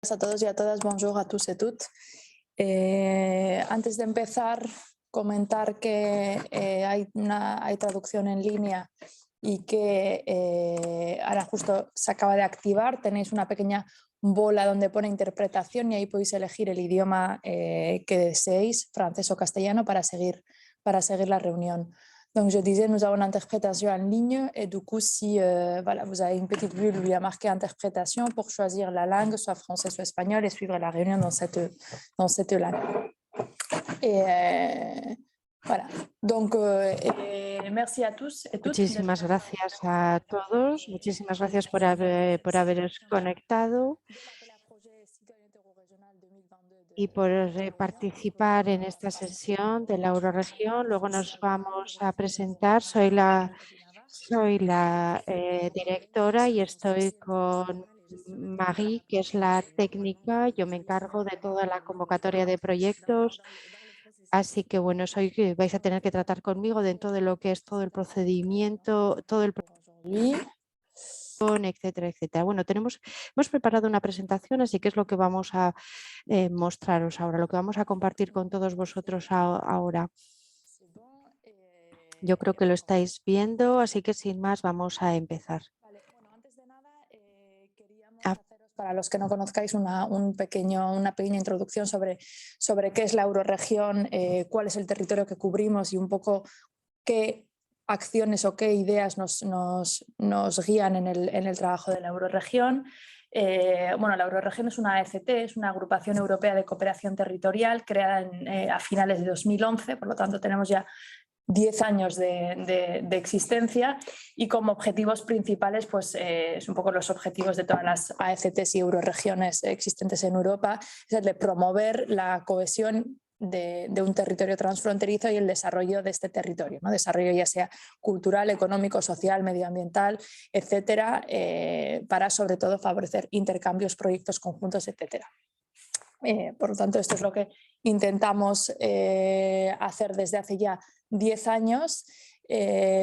A todos y a todas, bonjour a tous et toutes. Antes de empezar, comentar que hay traducción en línea y que ahora justo se acaba de activar. Tenéis una pequeña bola donde pone interpretación y ahí podéis elegir el idioma que deseéis, francés o castellano, para seguir la reunión. Donc je disais, nous avons l'interprétation en ligne et du coup, si voilà, vous avez une petite bulle où il y a marqué interprétation pour choisir la langue, soit français, soit espagnol, et suivre la réunion dans cette langue. Et voilà. Donc, merci à tous et toutes. Muchísimas gracias a todos, muchísimas gracias por haberos conectado y por participar en esta sesión de la Euroregión. Luego nos vamos a presentar. Soy la directora y estoy con Marie, que es la técnica. Yo me encargo de toda la convocatoria de proyectos. Así que bueno, vais a tener que tratar conmigo dentro de lo que es todo el procedimiento, todo el etcétera, etcétera. Bueno, hemos preparado una presentación, así que es lo que vamos a mostraros ahora, lo que vamos a compartir con todos vosotros ahora. Yo creo que lo estáis viendo, así que sin más vamos a empezar. Para los que no conozcáis, una pequeña introducción sobre qué es la Euroregión, cuál es el territorio que cubrimos y un poco qué acciones o qué ideas nos guían en el trabajo de la Euroregión. Bueno, la Euroregión es una AECT, es una agrupación europea de cooperación territorial creada a finales de 2011, por lo tanto tenemos ya 10 años de existencia y como objetivos principales pues es un poco los objetivos de todas las AECTs y euroregiones existentes en Europa, es el de promover la cohesión de un territorio transfronterizo y el desarrollo de este territorio, ¿no? Desarrollo ya sea cultural, económico, social, medioambiental, etcétera, para sobre todo favorecer intercambios, proyectos conjuntos, etcétera. Por lo tanto, esto es lo que intentamos hacer desde hace ya 10 años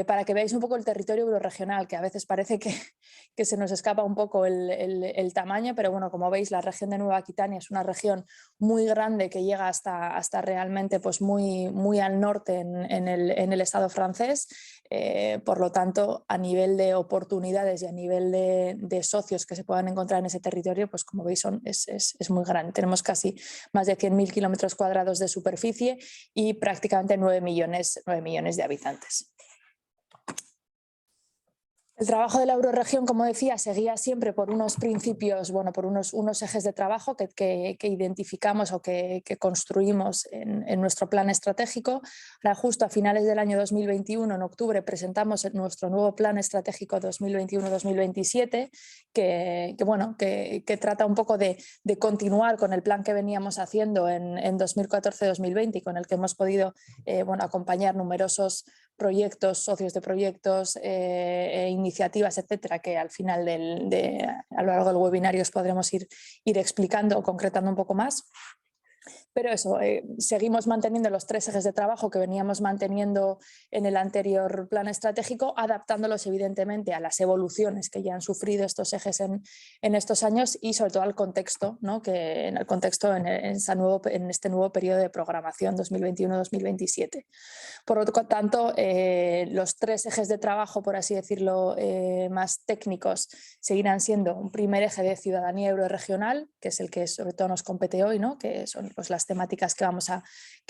para que veáis un poco el territorio euroregional, que a veces parece que se nos escapa un poco el tamaño, pero bueno, como veis, la región de Nueva Aquitania es una región muy grande que llega hasta realmente pues muy al norte en el estado francés. Por lo tanto, a nivel de oportunidades y a nivel de socios que se puedan encontrar en ese territorio, pues como veis es muy grande. Tenemos casi más de 100.000 kilómetros cuadrados de superficie y prácticamente 9 millones de habitantes. El trabajo de la Euroregión, como decía, seguía siempre por unos principios, bueno, por unos ejes de trabajo que identificamos o que construimos en nuestro plan estratégico. Ahora, justo a finales del año 2021, en octubre, presentamos nuestro nuevo plan estratégico 2021-2027, que trata un poco de continuar con el plan que veníamos haciendo en 2014-2020 y con el que hemos podido acompañar numerosos proyectos, socios de proyectos, iniciativas, etcétera, que al final a lo largo del webinario os podremos ir explicando o concretando un poco más. Pero eso, seguimos manteniendo los 3 ejes de trabajo que veníamos manteniendo en el anterior plan estratégico, adaptándolos evidentemente a las evoluciones que ya han sufrido estos ejes en estos años y sobre todo al contexto, ¿no? Que en el contexto en este nuevo periodo de programación 2021-2027. Por lo tanto, los 3 ejes de trabajo, por así decirlo, más técnicos, seguirán siendo un primer eje de ciudadanía euroregional, que es el que sobre todo nos compete hoy, ¿no? Que son pues, las temáticas que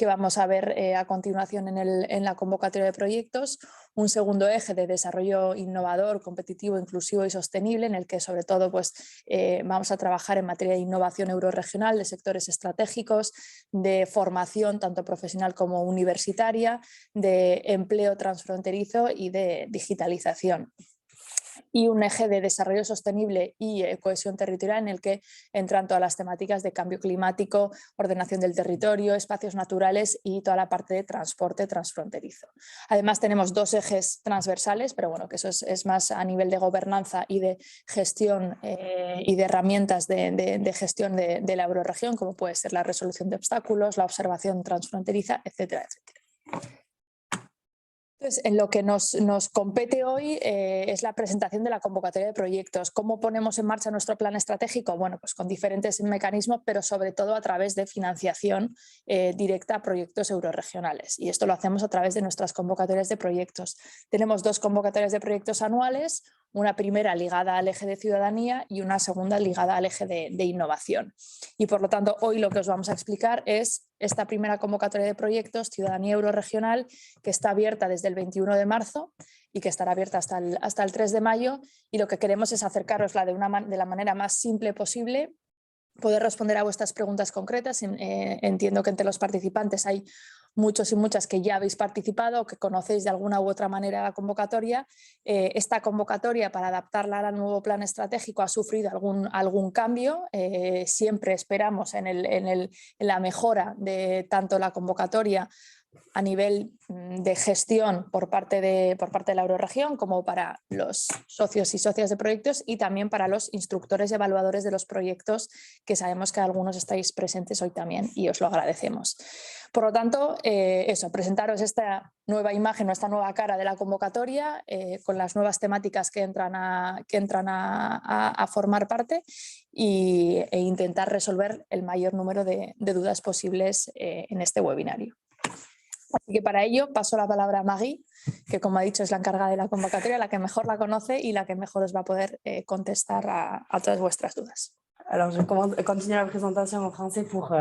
vamos a ver a continuación en la convocatoria de proyectos. Un segundo eje de desarrollo innovador, competitivo, inclusivo y sostenible, en el que sobre todo pues, vamos a trabajar en materia de innovación euroregional, de sectores estratégicos, de formación tanto profesional como universitaria, de empleo transfronterizo y de digitalización. Y un eje de desarrollo sostenible y cohesión territorial en el que entran todas las temáticas de cambio climático, ordenación del territorio, espacios naturales y toda la parte de transporte transfronterizo. Además tenemos 2 ejes transversales, pero bueno, que eso es más a nivel de gobernanza y de gestión y de herramientas de gestión de la euroregión, como puede ser la resolución de obstáculos, la observación transfronteriza, etcétera, etcétera. Entonces, en lo que nos compete hoy es la presentación de la convocatoria de proyectos. ¿Cómo ponemos en marcha nuestro plan estratégico? Bueno, pues con diferentes mecanismos, pero sobre todo a través de financiación directa a proyectos eurorregionales. Y esto lo hacemos a través de nuestras convocatorias de proyectos. Tenemos 2 convocatorias de proyectos anuales, una primera ligada al eje de ciudadanía y una segunda ligada al eje de innovación. Y por lo tanto, hoy lo que os vamos a explicar es esta primera convocatoria de proyectos, Ciudadanía Eurorregional, que está abierta desde el 21 de marzo y que estará abierta hasta el 3 de mayo. Y lo que queremos es acercarosla de la manera más simple posible, poder responder a vuestras preguntas concretas. Entiendo que entre los participantes hay muchos y muchas que ya habéis participado o que conocéis de alguna u otra manera la convocatoria. Esta convocatoria, para adaptarla al nuevo plan estratégico, ha sufrido algún cambio. Siempre esperamos en la mejora de tanto la convocatoria a nivel de gestión por parte de la Eurorregión, como para los socios y socias de proyectos, y también para los instructores y evaluadores de los proyectos, que sabemos que algunos estáis presentes hoy también y os lo agradecemos. Por lo tanto, presentaros esta nueva imagen o esta nueva cara de la convocatoria con las nuevas temáticas que entran a formar parte e intentar resolver el mayor número de dudas posibles en este webinario. Así que para ello paso la palabra a Maggie, que como ha dicho es la encargada de la convocatoria, la que mejor la conoce y la que mejor os va a poder contestar a todas vuestras dudas. Alors, je continue la présentation en français pour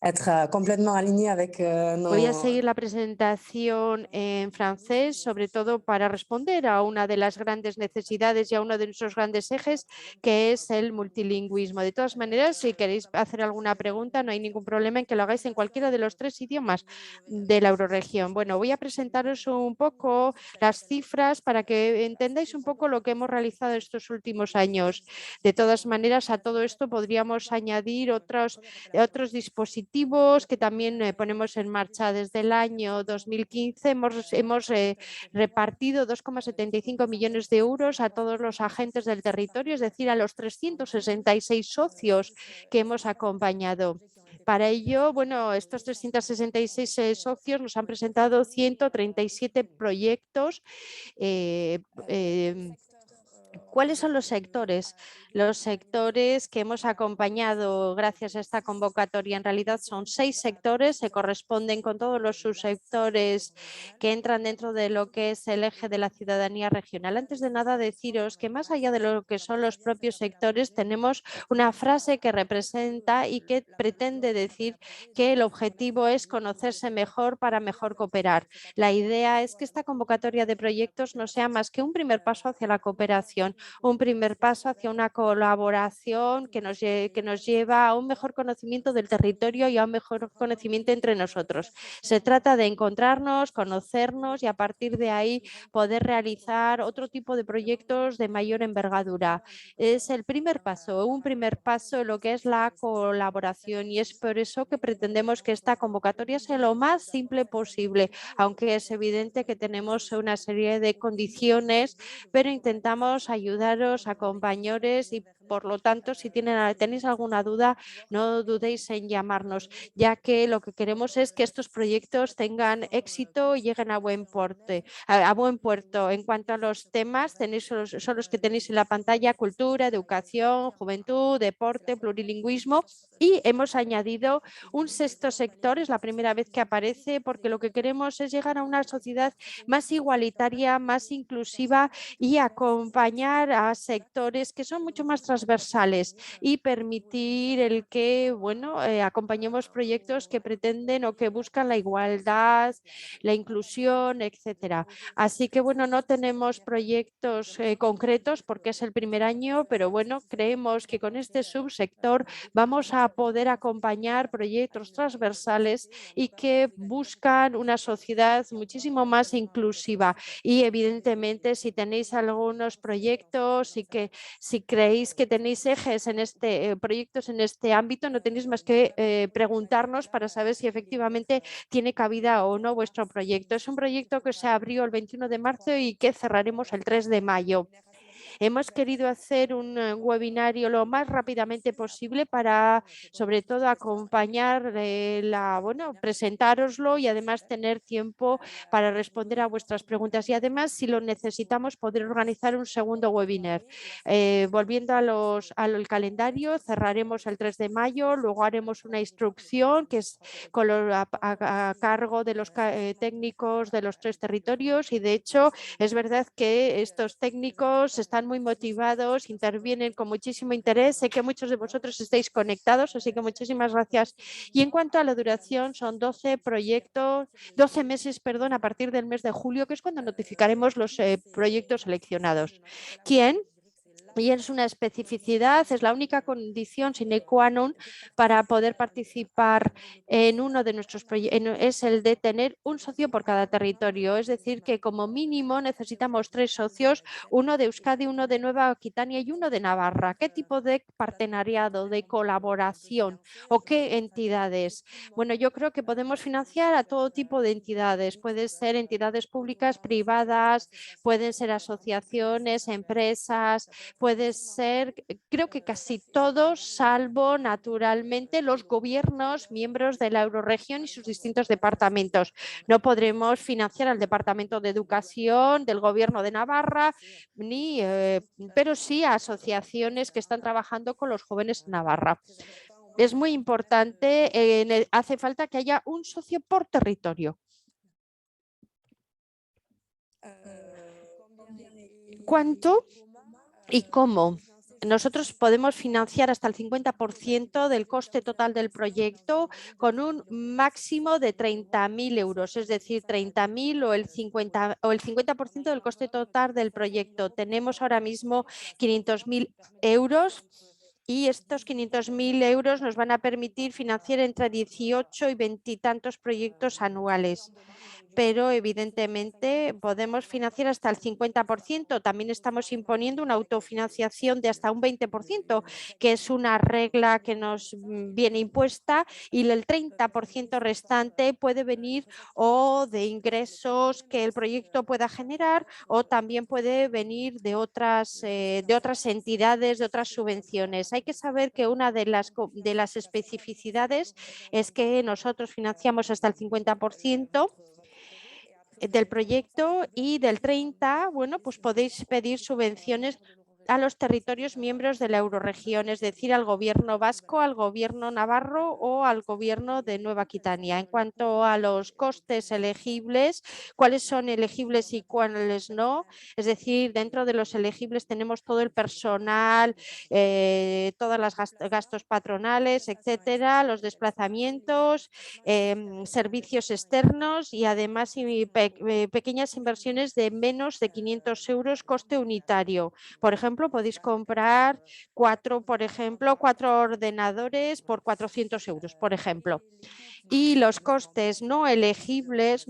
être complètement alignée avec Voy a seguir la presentación en francés, sobre todo para responder a una de las grandes necesidades y a uno de nuestros grandes ejes, que es el multilingüismo. De todas maneras, si queréis hacer alguna pregunta, no hay ningún problema en que lo hagáis en cualquiera de los 3 idiomas de la Eurorregión. Bueno, voy a presentaros un poco las cifras para que entendáis un poco lo que hemos realizado estos últimos años. De todas maneras, a todo esto podríamos añadir otros dispositivos que también ponemos en marcha. Desde el año 2015 hemos repartido 2,75 millones de euros a todos los agentes del territorio, es decir, a los 366 socios que hemos acompañado. Para ello, bueno, estos 366 socios nos han presentado 137 proyectos. ¿Cuáles son los sectores? Los sectores que hemos acompañado gracias a esta convocatoria en realidad son 6 sectores, se corresponden con todos los subsectores que entran dentro de lo que es el eje de la ciudadanía regional. Antes de nada, deciros que más allá de lo que son los propios sectores, tenemos una frase que representa y que pretende decir que el objetivo es conocerse mejor para mejor cooperar. La idea es que esta convocatoria de proyectos no sea más que un primer paso hacia la cooperación, un primer paso hacia una colaboración que nos lleva a un mejor conocimiento del territorio y a un mejor conocimiento entre nosotros. Se trata de encontrarnos, conocernos y a partir de ahí poder realizar otro tipo de proyectos de mayor envergadura. Es el primer paso, un primer paso en lo que es la colaboración, y es por eso que pretendemos que esta convocatoria sea lo más simple posible, aunque es evidente que tenemos una serie de condiciones, pero intentamos ayudaros, acompañaros, y por lo tanto, si tenéis alguna duda, no dudéis en llamarnos, ya que lo que queremos es que estos proyectos tengan éxito y lleguen a buen puerto. En cuanto a los temas, son los que tenéis en la pantalla: cultura, educación, juventud, deporte, plurilingüismo, y hemos añadido un 6.º sector. Es la primera vez que aparece, porque lo que queremos es llegar a una sociedad más igualitaria, más inclusiva, y acompañar a sectores que son mucho más transversales y permitir el que, acompañemos proyectos que pretenden o que buscan la igualdad, la inclusión, etcétera. Así que, no tenemos proyectos concretos porque es el primer año, pero creemos que con este subsector vamos a poder acompañar proyectos transversales y que buscan una sociedad muchísimo más inclusiva. Y evidentemente, si tenéis algunos proyectos y que si creéis que tenéis ejes en proyectos en este ámbito, no tenéis más que preguntarnos para saber si efectivamente tiene cabida o no vuestro proyecto. Es un proyecto que se abrió el 21 de marzo y que cerraremos el 3 de mayo. Hemos querido hacer un webinario lo más rápidamente posible para, sobre todo, acompañar presentároslo y además tener tiempo para responder a vuestras preguntas. Y además, si lo necesitamos, poder organizar un segundo webinar. Volviendo al calendario, cerraremos el 3 de mayo, luego haremos una instrucción que es a cargo de los técnicos de los 3 territorios y de hecho es verdad que estos técnicos están muy motivados, intervienen con muchísimo interés. Sé que muchos de vosotros estáis conectados, así que muchísimas gracias. Y en cuanto a la duración, son 12 meses, perdón, a partir del mes de julio, que es cuando notificaremos los proyectos seleccionados. ¿Quién? Y es una especificidad, es la única condición sine qua non para poder participar en uno de nuestros proyectos, es el de tener un socio por cada territorio. Es decir, que como mínimo necesitamos 3 socios, uno de Euskadi, uno de Nueva Aquitania y uno de Navarra. ¿Qué tipo de partenariado, de colaboración o qué entidades? Bueno, yo creo que podemos financiar a todo tipo de entidades. Pueden ser entidades públicas, privadas, pueden ser asociaciones, empresas, puede ser, creo que casi todos, salvo naturalmente los gobiernos miembros de la Eurorregión y sus distintos departamentos. No podremos financiar al Departamento de Educación del Gobierno de Navarra, pero sí a asociaciones que están trabajando con los jóvenes en Navarra. Es muy importante, hace falta que haya un socio por territorio. ¿Cuánto y cómo? Nosotros podemos financiar hasta el 50% del coste total del proyecto con un máximo de 30.000 euros, es decir, 30.000 o el 50% del coste total del proyecto. Tenemos ahora mismo 500.000 euros. Y estos 500.000 euros nos van a permitir financiar entre 18 y 20 y tantos proyectos anuales. Pero evidentemente podemos financiar hasta el 50%. También estamos imponiendo una autofinanciación de hasta un 20%, que es una regla que nos viene impuesta, y el 30% restante puede venir o de ingresos que el proyecto pueda generar o también puede venir de otras entidades, de otras subvenciones. Hay que saber que una de las especificidades es que nosotros financiamos hasta el 50% del proyecto y del 30%, bueno, pues podéis pedir subvenciones a los territorios miembros de la Eurorregión, es decir, al gobierno vasco, al gobierno navarro o al gobierno de Nueva Aquitania. En cuanto a los costes elegibles, cuáles son elegibles y cuáles no, es decir, dentro de los elegibles tenemos todo el personal, todos los gastos patronales, etcétera, los desplazamientos, servicios externos y además pequeñas inversiones de menos de 500 euros coste unitario. Por ejemplo, podéis comprar cuatro ordenadores por 400 euros, por ejemplo. Y los costes no elegibles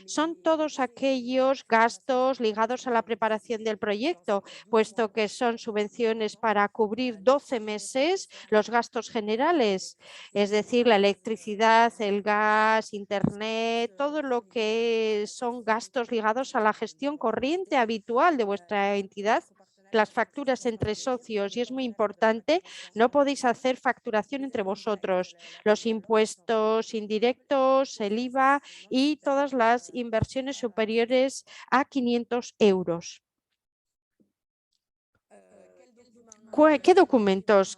son todos aquellos gastos ligados a la preparación del proyecto, puesto que son subvenciones para cubrir 12 meses los gastos generales, es decir, la electricidad, el gas, internet, todo lo que son gastos ligados a la gestión corriente habitual de vuestra entidad. Las facturas entre socios, y es muy importante, no podéis hacer facturación entre vosotros. Los impuestos indirectos, el IVA y todas las inversiones superiores a 500 euros. ¿Qué documentos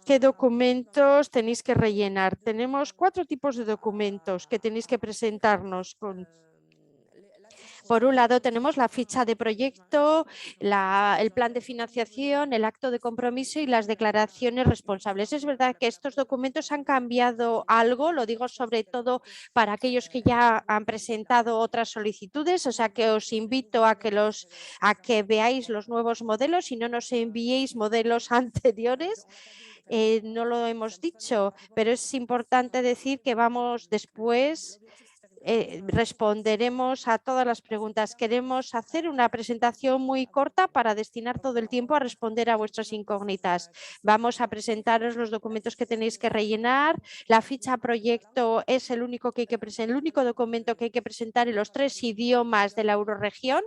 tenéis que rellenar? Tenemos 4 tipos de documentos que tenéis que presentarnos con. Por un lado tenemos la ficha de proyecto, el plan de financiación, el acto de compromiso y las declaraciones responsables. Es verdad que estos documentos han cambiado algo, lo digo sobre todo para aquellos que ya han presentado otras solicitudes, o sea que os invito a que veáis los nuevos modelos y no nos enviéis modelos anteriores. No lo hemos dicho, pero es importante decir que vamos después. Responderemos a todas las preguntas. Queremos hacer una presentación muy corta para destinar todo el tiempo a responder a vuestras incógnitas. Vamos a presentaros los documentos que tenéis que rellenar. La ficha proyecto es el único documento que hay que presentar en los 3 idiomas de la Eurorregión.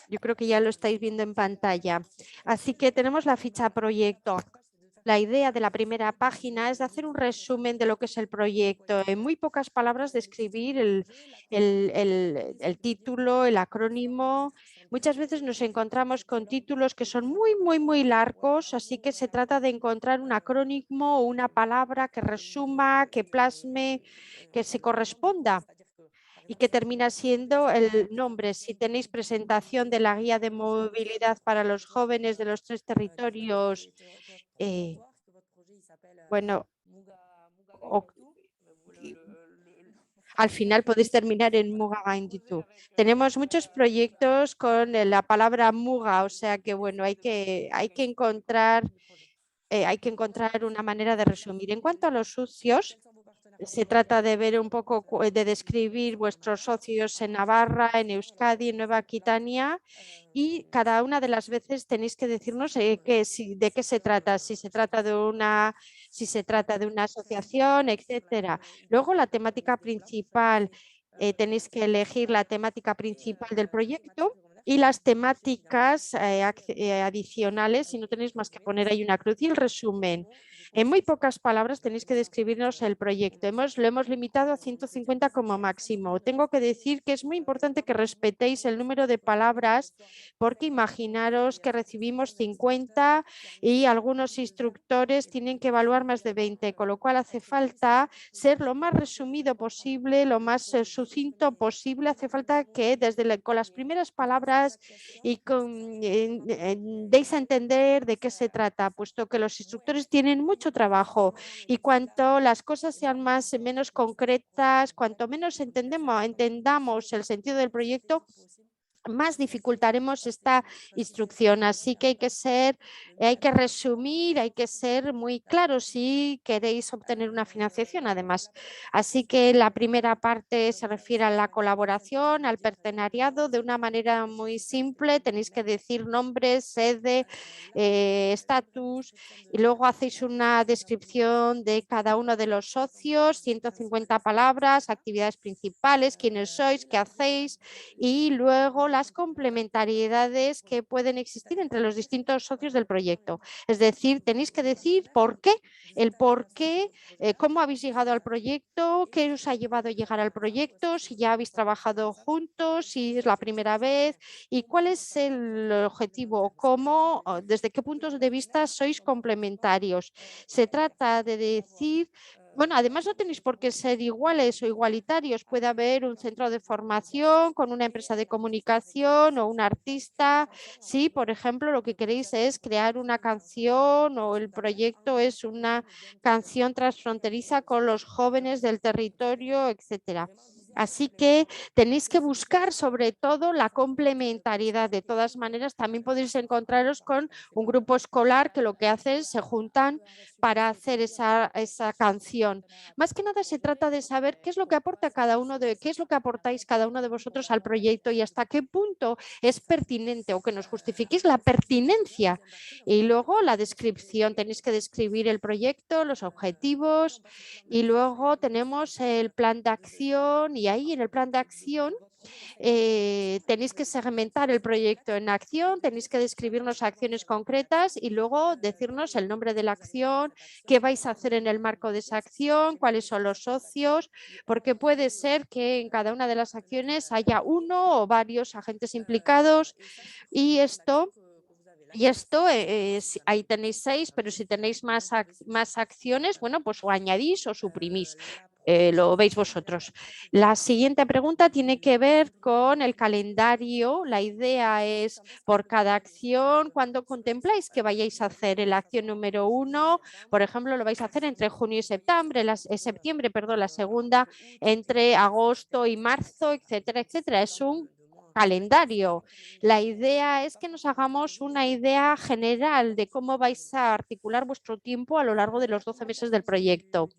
Yo creo que ya lo estáis viendo en pantalla. Así que tenemos la ficha proyecto. La idea de la primera página es de hacer un resumen de lo que es el proyecto. En muy pocas palabras, describir el título, el acrónimo. Muchas veces nos encontramos con títulos que son muy largos, así que se trata de encontrar un acrónimo o una palabra que resuma, que plasme, que se corresponda y que termina siendo el nombre. Si tenéis presentación de la guía de movilidad para los jóvenes de los 3 territorios, bueno, al final podéis terminar en Muga 22. Tenemos muchos proyectos con la palabra Muga, o sea que bueno, hay que encontrar una manera de resumir. En cuanto a los socios, se trata de ver un poco, de describir vuestros socios en Navarra, en Euskadi, en Nueva Aquitania, y cada una de las veces tenéis que decirnos de qué se trata, si se trata de una asociación, etcétera. Luego la temática principal, tenéis que elegir la temática principal del proyecto y las temáticas adicionales, si no tenéis más que poner ahí una cruz, y el resumen. En muy pocas palabras tenéis que describirnos el proyecto. Lo hemos limitado a 150 como máximo. Tengo que decir que es muy importante que respetéis el número de palabras, porque imaginaros que recibimos 50 y algunos instructores tienen que evaluar más de 20, con lo cual hace falta ser lo más resumido posible, lo más sucinto posible. Hace falta que con las primeras palabras y deis a entender de qué se trata, puesto que los instructores tienen mucho trabajo, y cuanto las cosas sean menos concretas, cuanto menos entendamos el sentido del proyecto, más dificultaremos esta instrucción. Así que hay que resumir, hay que ser muy claros si queréis obtener una financiación, además. Así que la primera parte se refiere a la colaboración, al partenariado, de una manera muy simple. Tenéis que decir nombres, sede, estatus, y luego hacéis una descripción de cada uno de los socios, 150 palabras, actividades principales, quiénes sois, qué hacéis, y luego las complementariedades que pueden existir entre los distintos socios del proyecto. Es decir, tenéis que decir el por qué, cómo habéis llegado al proyecto, qué os ha llevado a llegar al proyecto, si ya habéis trabajado juntos, si es la primera vez, y cuál es el objetivo, desde qué puntos de vista sois complementarios. Se trata de decir, bueno, además no tenéis por qué ser iguales o igualitarios. Puede haber un centro de formación con una empresa de comunicación o un artista. Si, por ejemplo, lo que queréis es crear una canción o el proyecto es una canción transfronteriza con los jóvenes del territorio, etcétera. Así que tenéis que buscar sobre todo la complementariedad. De todas maneras, también podéis encontraros con un grupo escolar que lo que hace es se juntan para hacer esa canción. Más que nada se trata de saber qué es lo que aporta qué es lo que aportáis cada uno de vosotros al proyecto y hasta qué punto es pertinente, o que nos justifiquéis la pertinencia. Y luego la descripción, tenéis que describir el proyecto, los objetivos, y luego tenemos el plan de acción, y ahí en el plan de acción tenéis que segmentar el proyecto en acción, tenéis que describirnos acciones concretas y luego decirnos el nombre de la acción, qué vais a hacer en el marco de esa acción, cuáles son los socios, porque puede ser que en cada una de las acciones haya uno o varios agentes implicados, y esto ahí tenéis 6, pero si tenéis más acciones, bueno, pues o añadís o suprimís. Lo veis vosotros. La siguiente pregunta tiene que ver con el calendario. La idea es por cada acción, ¿cuándo contempláis que vayáis a hacer? En la acción número 1, por ejemplo, lo vais a hacer entre junio y septiembre, la segunda entre agosto y marzo, etcétera, etcétera. Es un calendario. La idea es que nos hagamos una idea general de cómo vais a articular vuestro tiempo a lo largo de los 12 meses del proyecto.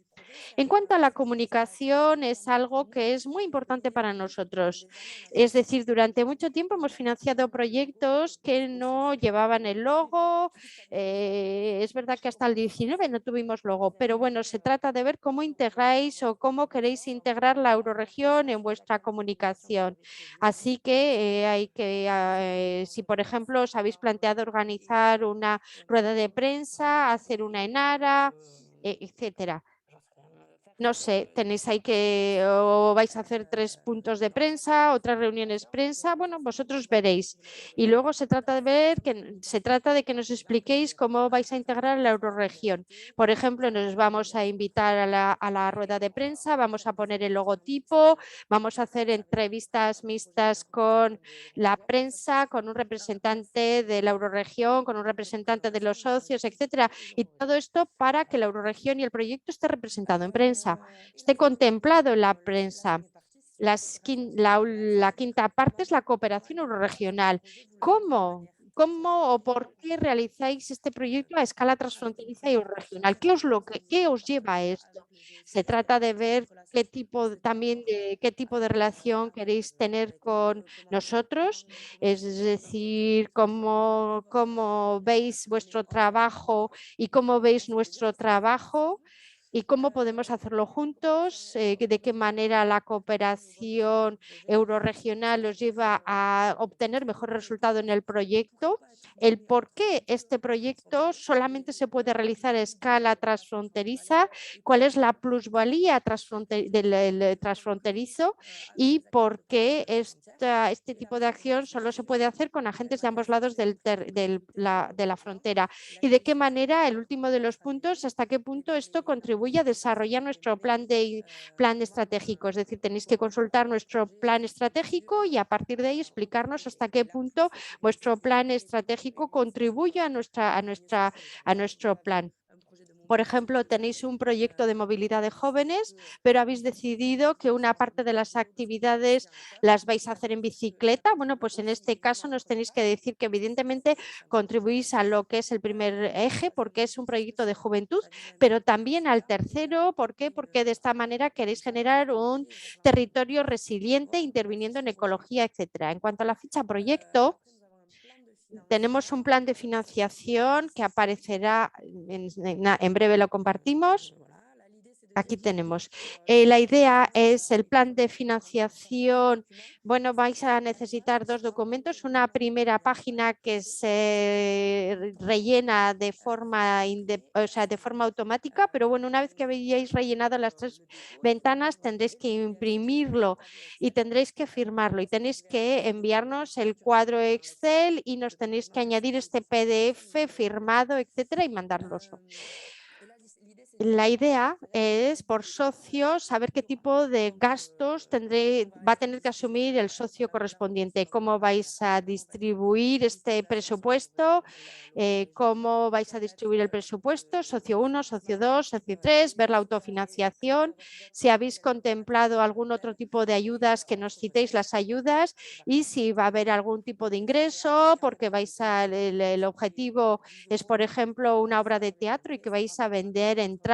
En cuanto a la comunicación, es algo que es muy importante para nosotros. Es decir, durante mucho tiempo hemos financiado proyectos que no llevaban el logo. Es verdad que hasta el 19 no tuvimos logo, pero bueno, se trata de ver cómo integráis o cómo queréis integrar la Euroregión en vuestra comunicación. Así que si por ejemplo os habéis planteado organizar una rueda de prensa, hacer una enara, etcétera. No sé, tenéis ahí que o vais a hacer 3 puntos de prensa, otras reuniones prensa, bueno, vosotros veréis. Y luego se trata de que nos expliquéis cómo vais a integrar la Euroregión. Por ejemplo, nos vamos a invitar a la rueda de prensa, vamos a poner el logotipo, vamos a hacer entrevistas mixtas con la prensa, con un representante de la Euroregión, con un representante de los socios, etcétera. Y todo esto para que la Euroregión y el proyecto esté representado en prensa, esté contemplado en la prensa. La quinta parte es la cooperación euroregional. ¿Cómo o por qué realizáis este proyecto a escala transfronteriza y regional? ¿Qué os lleva a esto? Se trata de ver qué tipo de relación queréis tener con nosotros, es decir, cómo veis vuestro trabajo y cómo veis nuestro trabajo y cómo podemos hacerlo juntos, de qué manera la cooperación euroregional os lleva a obtener mejor resultado en el proyecto, el por qué este proyecto solamente se puede realizar a escala transfronteriza, cuál es la plusvalía del transfronterizo y por qué este tipo de acción solo se puede hacer con agentes de ambos lados de la frontera y de qué manera, el último de los puntos, hasta qué punto esto contribuye a desarrollar nuestro plan estratégico. Es decir, tenéis que consultar nuestro plan estratégico y a partir de ahí explicarnos hasta qué punto vuestro plan estratégico contribuye a nuestro plan. Por ejemplo, tenéis un proyecto de movilidad de jóvenes, pero habéis decidido que una parte de las actividades las vais a hacer en bicicleta. Bueno, pues en este caso nos tenéis que decir que evidentemente contribuís a lo que es el primer eje, porque es un proyecto de juventud, pero también al tercero. ¿Por qué? Porque de esta manera queréis generar un territorio resiliente interviniendo en ecología, etcétera. En cuanto a la ficha proyecto, tenemos un plan de financiación que aparecerá, en breve lo compartimos. Aquí tenemos. La idea es el plan de financiación. Bueno, vais a necesitar 2 documentos. Una primera página que se rellena de forma automática, pero bueno, una vez que hayáis rellenado las 3 ventanas tendréis que imprimirlo y tendréis que firmarlo y tenéis que enviarnos el cuadro Excel y nos tenéis que añadir este PDF firmado, etcétera, y mandárnoslo. La idea es, por socio, saber qué tipo de gastos va a tener que asumir el socio correspondiente, cómo vais a distribuir este presupuesto, cómo vais a distribuir el presupuesto, socio 1, socio 2, socio 3, ver la autofinanciación, si habéis contemplado algún otro tipo de ayudas, que nos citéis las ayudas y si va a haber algún tipo de ingreso, porque el objetivo es, por ejemplo, una obra de teatro y que vais a vender entradas,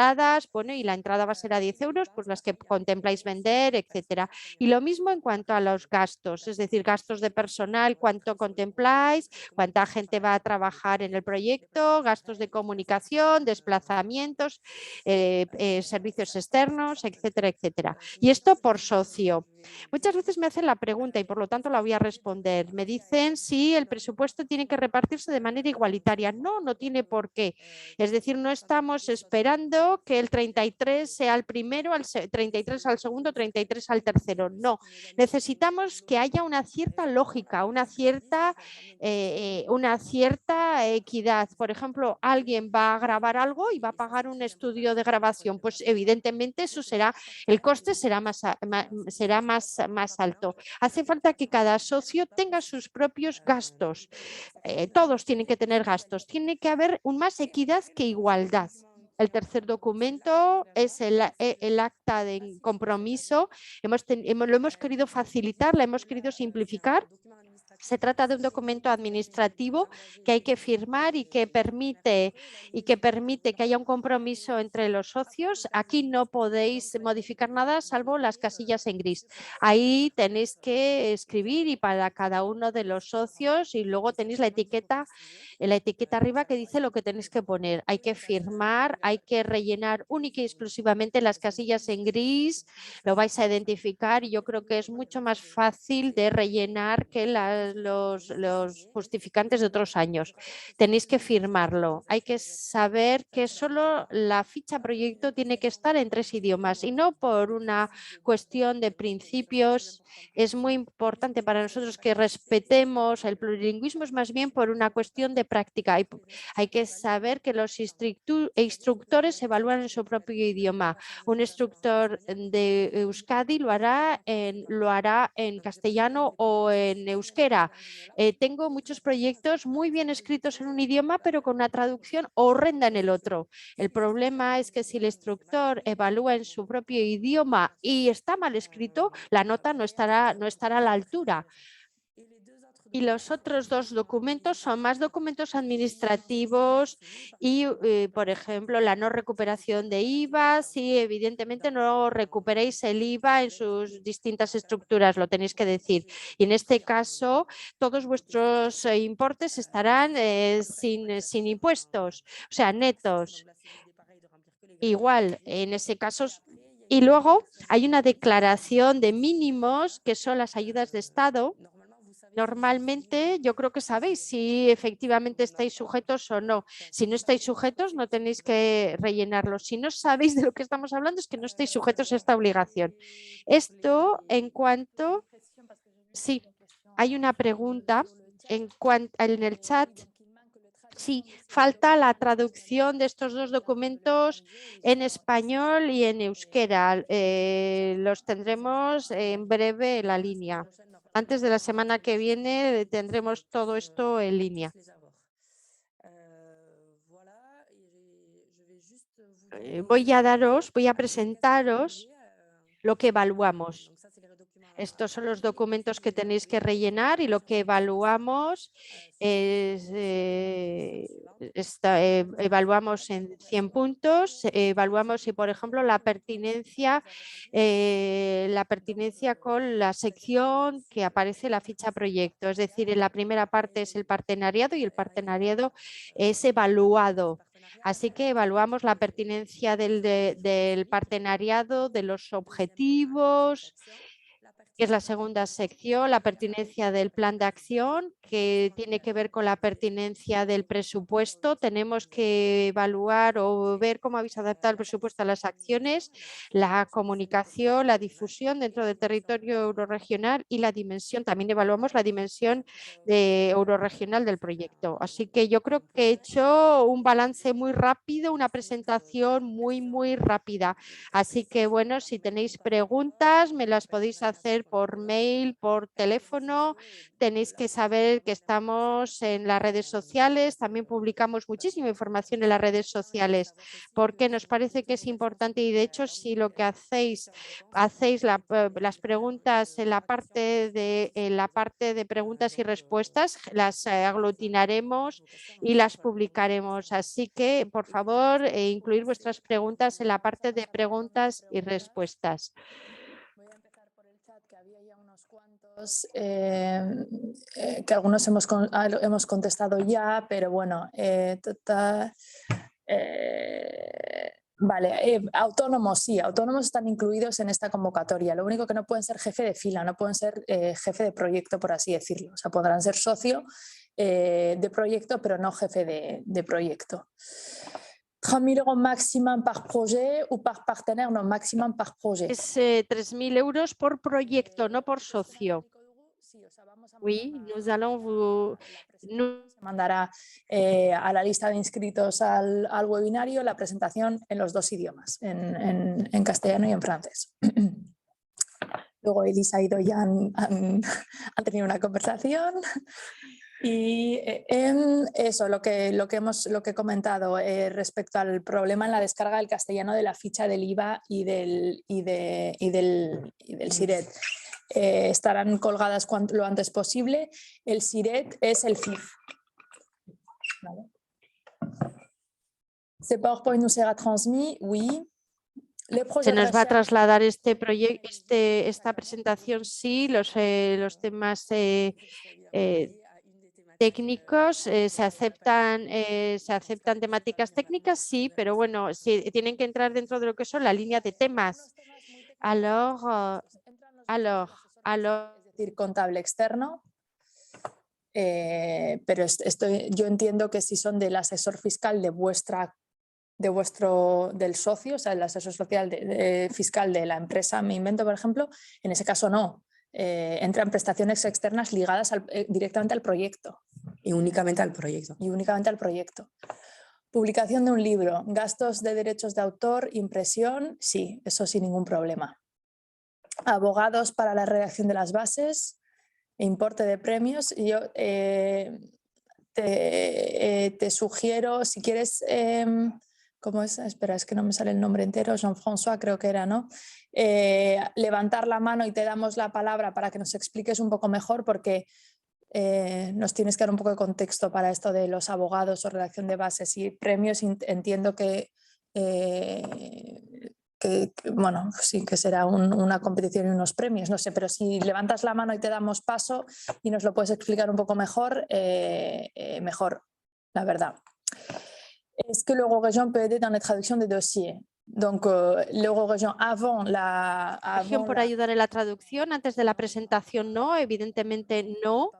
bueno, y la entrada va a ser a 10 euros, pues las que contempláis vender, etcétera. Y lo mismo en cuanto a los gastos, es decir, gastos de personal, cuánto contempláis, cuánta gente va a trabajar en el proyecto, gastos de comunicación, desplazamientos, servicios externos, etcétera, etcétera. Y esto por socio. Muchas veces me hacen la pregunta y por lo tanto la voy a responder. Me dicen si el presupuesto tiene que repartirse de manera igualitaria. No, no tiene por qué. Es decir, no estamos esperando que el 33 sea el primero, 33 al segundo, 33 al tercero. No, necesitamos que haya una cierta lógica, una cierta equidad. Por ejemplo, alguien va a grabar algo y va a pagar un estudio de grabación. Pues evidentemente el coste será más alto. Hace falta que cada socio tenga sus propios gastos. Todos tienen que tener gastos. Tiene que haber más equidad que igualdad. El tercer documento es el acta de compromiso. Lo hemos querido facilitar, la hemos querido simplificar Se trata de un documento administrativo que hay que firmar y que permite que haya un compromiso entre los socios. Aquí no podéis modificar nada salvo las casillas en gris. Ahí tenéis que escribir y para cada uno de los socios, y luego tenéis la etiqueta arriba que dice lo que tenéis que poner. Hay que firmar, hay que rellenar única y exclusivamente las casillas en gris, lo vais a identificar y yo creo que es mucho más fácil de rellenar que los justificantes de otros años. Tenéis que firmarlo. Hay que saber que solo la ficha proyecto tiene que estar en 3 idiomas y no por una cuestión de principios. Es muy importante para nosotros que respetemos el plurilingüismo, es más bien por una cuestión de práctica. Hay que saber que los instructores se evalúan en su propio idioma. Un instructor de Euskadi lo hará en castellano o en euskera. Tengo muchos proyectos muy bien escritos en un idioma, pero con una traducción horrenda en el otro. El problema es que si el instructor evalúa en su propio idioma y está mal escrito, la nota no estará a la altura. Y los otros 2 documentos son más documentos administrativos y, por ejemplo, la no recuperación de IVA. Si evidentemente no recuperéis el IVA en sus distintas estructuras, lo tenéis que decir. Y en este caso, todos vuestros importes estarán sin impuestos, o sea, netos. Igual, en ese caso. Y luego hay una declaración de mínimos que son las ayudas de Estado. Normalmente yo creo que sabéis si efectivamente estáis sujetos o no. Si no estáis sujetos no tenéis que rellenarlo. Si no sabéis de lo que estamos hablando es que no estáis sujetos a esta obligación. Esto en cuanto... Sí, hay una pregunta en el chat. Sí, falta la traducción de estos 2 documentos en español y en euskera. Los tendremos en breve en la línea. Antes de la semana que viene tendremos todo esto en línea. Voy a presentaros lo que evaluamos. Estos son los documentos que tenéis que rellenar y lo que evaluamos es, evaluamos en 100 puntos, evaluamos si, por ejemplo, la pertinencia con la sección que aparece en la ficha proyecto. Es decir, en la primera parte es el partenariado y el partenariado es evaluado. Así que evaluamos la pertinencia del partenariado, de los objetivos, que es la segunda sección, la pertinencia del plan de acción, que tiene que ver con la pertinencia del presupuesto. Tenemos que evaluar o ver cómo habéis adaptado el presupuesto a las acciones, la comunicación, la difusión dentro del territorio eurorregional y la dimensión. También evaluamos la dimensión eurorregional del proyecto. Así que yo creo que he hecho un balance muy rápido, una presentación muy rápida. Así que bueno, si tenéis preguntas me las podéis hacer por mail, por teléfono. Tenéis que saber que estamos en las redes sociales, también publicamos muchísima información en las redes sociales porque nos parece que es importante y de hecho si lo que hacéis las preguntas en la parte de preguntas y respuestas, las aglutinaremos y las publicaremos. Así que por favor incluir vuestras preguntas en la parte de preguntas y respuestas. Voy a empezar por el chat, que había ya unos cuantos que algunos hemos contestado ya, pero bueno, vale, autónomos, sí, autónomos están incluidos en esta convocatoria. Lo único que no pueden ser jefe de fila, no pueden ser jefe de proyecto, por así decirlo. O sea, podrán ser socio de proyecto, pero no jefe de proyecto. 3 000 € maximum par projet ou par partenaire? No, maximum par projet. Es 3.000 € por proyecto, no por socio. Oui, nous allons vous... Se mandará a la lista de inscritos al webinario la presentación en los 2 idiomas, en castellano y en francés. Luego Elisa y Doyan han tenido una conversación. Y eso, lo que he comentado respecto al problema en la descarga del castellano de la ficha del IVA y del SIRET. estarán colgadas lo antes posible. El SIRET es el CIF. ¿Vale? ¿Ce PowerPoint nous sera transmis? Oui. Se nos va a trasladar este proyecto, esta presentación, sí, los temas técnicos, se aceptan temáticas técnicas, sí, pero bueno, sí, tienen que entrar dentro de lo que son la línea de temas. Es decir, contable externo. Pero yo entiendo que si son del asesor fiscal del socio, o sea, el asesor social fiscal de la empresa, me invento, por ejemplo, en ese caso no. Entran prestaciones externas ligadas directamente al proyecto. Y únicamente al proyecto. Y únicamente al proyecto. Publicación de un libro, gastos de derechos de autor, impresión, sí, eso sin ningún problema. Abogados para la redacción de las bases, importe de premios. Yo te sugiero, si quieres, ¿cómo es? Espera, es que no me sale el nombre entero, Jean-François creo que era, ¿no? Levantar la mano y te damos la palabra para que nos expliques un poco mejor, porque nos tienes que dar un poco de contexto para esto de los abogados o redacción de bases y premios. Entiendo que bueno, sí que será una competición y unos premios, no sé, pero si levantas la mano y te damos paso y nos lo puedes explicar un poco mejor, mejor, la verdad. Est-ce que l'Eurorégion peut aider dans la traduction des dossiers? Donc, l'Eurorégion avant la... Por ayudar en la traducción antes de la presentación, no, evidentemente no.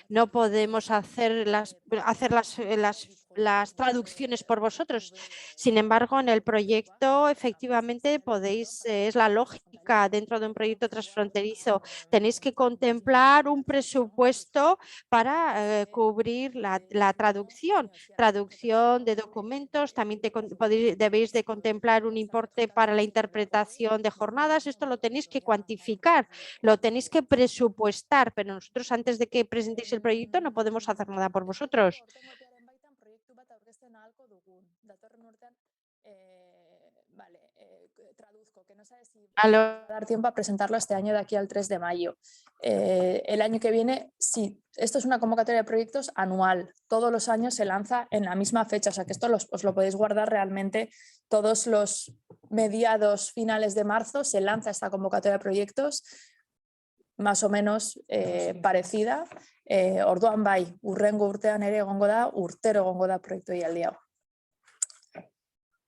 No podemos hacer las traducciones por vosotros. Sin embargo, en el proyecto efectivamente podéis, es la lógica dentro de un proyecto transfronterizo, tenéis que contemplar un presupuesto para cubrir la traducción de documentos, también debéis de contemplar un importe para la interpretación de jornadas. Esto lo tenéis que cuantificar, lo tenéis que presupuestar, pero nosotros antes de que presentéis el proyecto no podemos hacer nada por vosotros. Vale, traduzco, que no sé si va a dar tiempo a presentarlo este año de aquí al 3 de mayo. El año que viene, sí, esto es una convocatoria de proyectos anual. Todos los años se lanza en la misma fecha, o sea que esto os lo podéis guardar realmente. Todos los mediados, finales de marzo se lanza esta convocatoria de proyectos más o menos parecida. Orduan bai, urrengo urtean ere egongo da, urtero egongo da proiektu hialdia.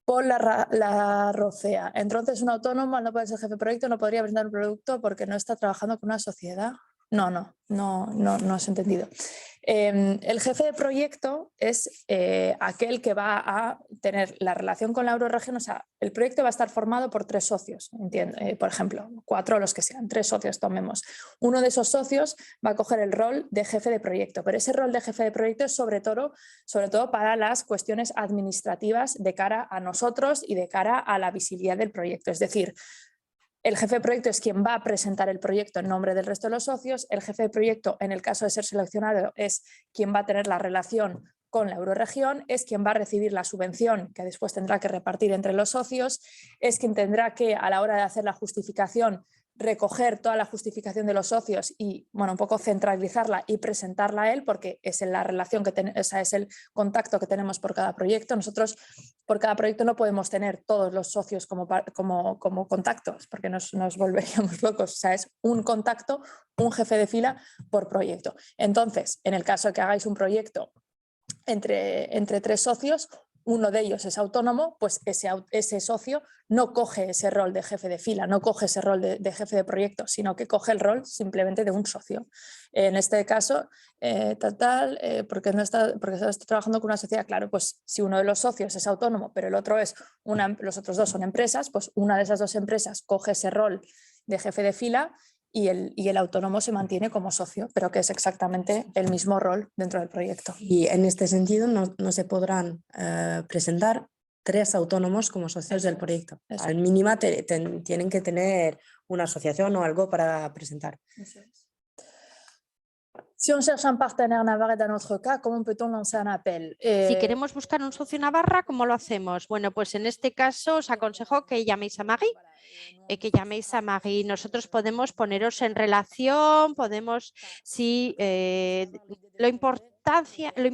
Paul Larrocea. Entonces, un autónomo al no poder ser jefe de proyecto no podría presentar un producto porque no está trabajando con una sociedad. No has entendido. El jefe de proyecto es aquel que va a tener la relación con la Euroregión. O sea, el proyecto va a estar formado por 3 socios, por ejemplo, 4 o los que sean, 3 socios tomemos. Uno de esos socios va a coger el rol de jefe de proyecto, pero ese rol de jefe de proyecto es sobre todo para las cuestiones administrativas de cara a nosotros y de cara a la visibilidad del proyecto. Es decir, el jefe de proyecto es quien va a presentar el proyecto en nombre del resto de los socios. El jefe de proyecto, en el caso de ser seleccionado, es quien va a tener la relación con la Euroregión, es quien va a recibir la subvención que después tendrá que repartir entre los socios, es quien tendrá que, a la hora de hacer la justificación, recoger toda la justificación de los socios y, bueno, un poco centralizarla y presentarla a él, porque es la relación es el contacto que tenemos por cada proyecto. Nosotros por cada proyecto no podemos tener todos los socios como contactos, porque nos volveríamos locos. O sea, es un contacto, un jefe de fila por proyecto. Entonces, en el caso de que hagáis un proyecto entre 3 socios, uno de ellos es autónomo, pues ese socio no coge ese rol de jefe de fila, no coge ese rol de jefe de proyecto, sino que coge el rol simplemente de un socio. En este caso, porque está trabajando con una sociedad, claro, pues si uno de los socios es autónomo, pero el otro los otros 2 son empresas, pues una de esas 2 empresas coge ese rol de jefe de fila y el autónomo se mantiene como socio, pero que es exactamente el mismo rol dentro del proyecto. Y en este sentido no se podrán presentar 3 autónomos como socios del proyecto. Eso. Al mínimo tienen que tener una asociación o algo para presentar. Eso es. Si on cherche un partenaire navarrais dans notre cas, comment peut-on lancer un appel? Si queremos buscar un socio Navarra, ¿cómo lo hacemos? Bueno, pues en este caso os aconsejo que llaméis a Marie. Nosotros podemos poneros en relación, podemos, si lo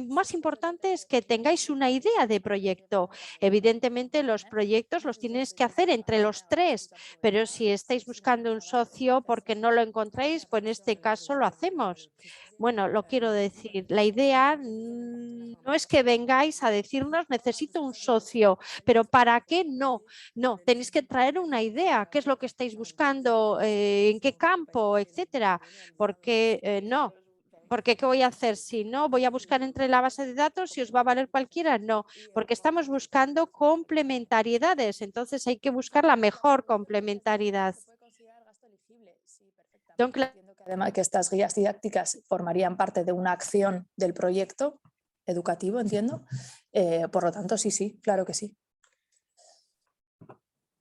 más importante es que tengáis una idea de proyecto. Evidentemente los proyectos los tienes que hacer entre los tres, pero si estáis buscando un socio porque no lo encontráis, pues en este caso lo hacemos. Bueno, lo quiero decir, la idea no es que vengáis a decirnos necesito un socio, pero ¿para qué? No, tenéis que traer una idea, qué es lo que estáis buscando, en qué campo, etcétera, porque no. Porque ¿qué voy a hacer? Si no, voy a buscar entre la base de datos, si os va a valer cualquiera, no, porque estamos buscando complementariedades, entonces hay que buscar la mejor complementariedad. Entiendo que además que estas guías didácticas formarían parte de una acción del proyecto educativo, entiendo. Por lo tanto, sí, claro que sí.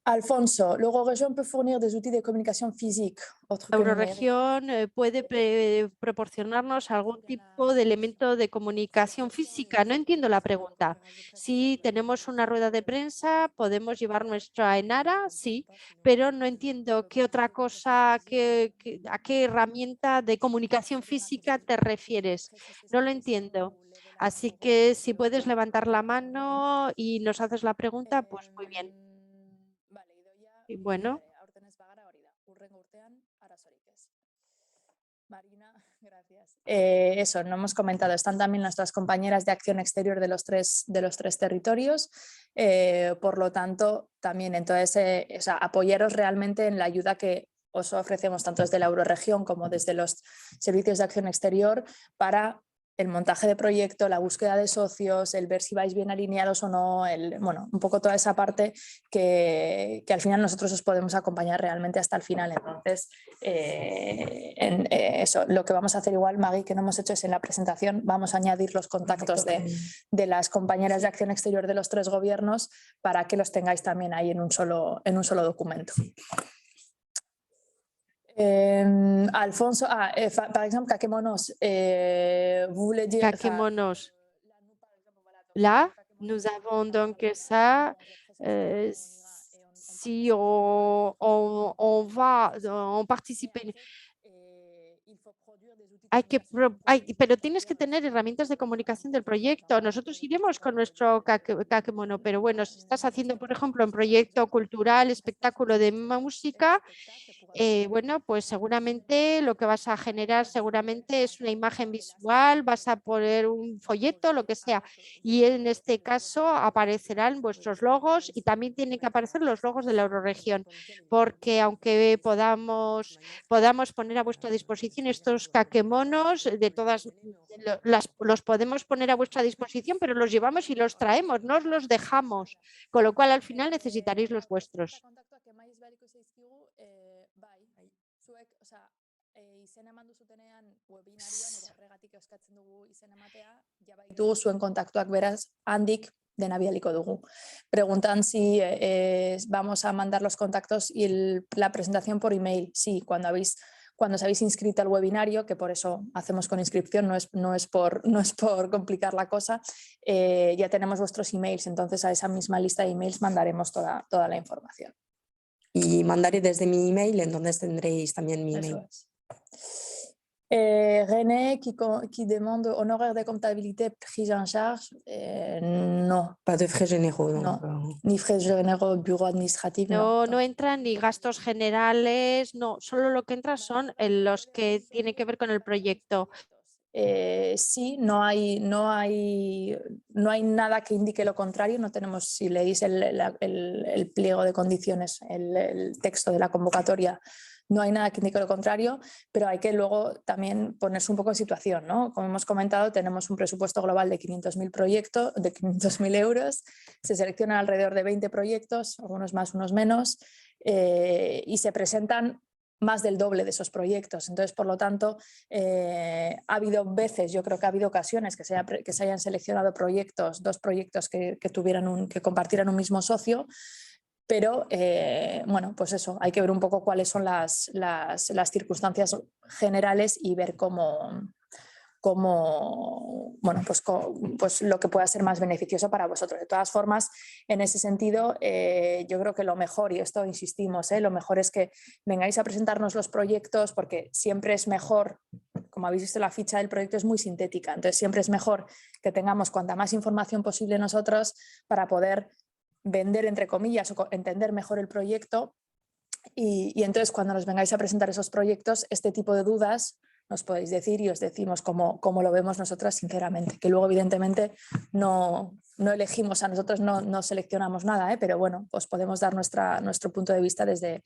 Alfonso, l'Euroregion peut fournir des outils de comunicación physique. La Euroregión puede proporcionarnos algún tipo de elemento de comunicación física. No entiendo la pregunta. Si tenemos una rueda de prensa, ¿podemos llevar nuestra enara? Sí, pero no entiendo qué otra cosa, a qué herramienta de comunicación física te refieres. No lo entiendo. Así que si puedes levantar la mano y nos haces la pregunta, pues muy bien. Y bueno. Marina, gracias. Eso, no hemos comentado, están también nuestras compañeras de acción exterior de los tres territorios, por lo tanto, también entonces apoyaros realmente en la ayuda que os ofrecemos tanto desde la Euroregión como desde los servicios de acción exterior para el montaje de proyecto, la búsqueda de socios, el ver si vais bien alineados o no, bueno, un poco toda esa parte que al final nosotros os podemos acompañar realmente hasta el final. Entonces, eso, lo que vamos a hacer igual, Maggie, que no hemos hecho es en la presentación, vamos a añadir los contactos de las compañeras de acción exterior de los tres gobiernos para que los tengáis también ahí en un solo documento. Alfonso, par exemple, Kakemonos, vous voulez dire... Kakemonos. Là, nous avons donc ça. Si on participe... pero tienes que tener herramientas de comunicación del proyecto. Nosotros iremos con nuestro Kakemono, pero bueno, si estás haciendo, por ejemplo, un proyecto cultural, espectáculo de música, bueno, pues seguramente lo que vas a generar seguramente es una imagen visual, vas a poner un folleto, lo que sea, y en este caso aparecerán vuestros logos y también tienen que aparecer los logos de la Euroregión, porque aunque podamos poner a vuestra disposición estos kakemonos, los podemos poner a vuestra disposición, pero los llevamos y los traemos, no os los dejamos, con lo cual al final necesitaréis los vuestros. Zuen kontaktuak beraz handik dena bidaliko dugu. Preguntan si vamos a mandar los contactos y la presentación por email. Sí, cuando os habéis inscrito al webinario, que por eso hacemos con inscripción, no es por complicar la cosa, ya tenemos vuestros emails, entonces a esa misma lista de emails mandaremos toda la información. Y mandaré desde mi email, en donde tendréis también mi email. René, qui demande honoraires de comptabilité pris en charge, no. Pas de frais généraux. No, ni frais généraux, bureau administratif. No entran ni gastos generales, no, solo lo que entra son los que tienen que ver con el proyecto. Sí, no hay nada que indique lo contrario, no tenemos, si leéis el pliego de condiciones, el texto de la convocatoria, no hay nada que indique lo contrario, pero hay que luego también ponerse un poco en situación, ¿no? Como hemos comentado, tenemos un presupuesto global de 500.000 euros, se seleccionan alrededor de 20 proyectos, algunos más, unos menos, y se presentan más del doble de esos proyectos. Entonces, por lo tanto, ha habido veces, yo creo que ha habido ocasiones que se hayan seleccionado dos proyectos que compartieran un mismo socio, pero bueno, pues eso, hay que ver un poco cuáles son las circunstancias generales y ver cómo cómo, bueno, pues lo que pueda ser más beneficioso para vosotros. De todas formas, en ese sentido, yo creo que lo mejor, y esto insistimos, lo mejor es que vengáis a presentarnos los proyectos, porque siempre es mejor, como habéis visto, la ficha del proyecto es muy sintética, entonces siempre es mejor que tengamos cuanta más información posible nosotros para poder vender, entre comillas, o entender mejor el proyecto. Y entonces cuando nos vengáis a presentar esos proyectos, este tipo de dudas nos podéis decir y os decimos cómo lo vemos nosotras sinceramente, que luego evidentemente no elegimos, a nosotros no seleccionamos nada, pero bueno, os podemos dar nuestro punto de vista desde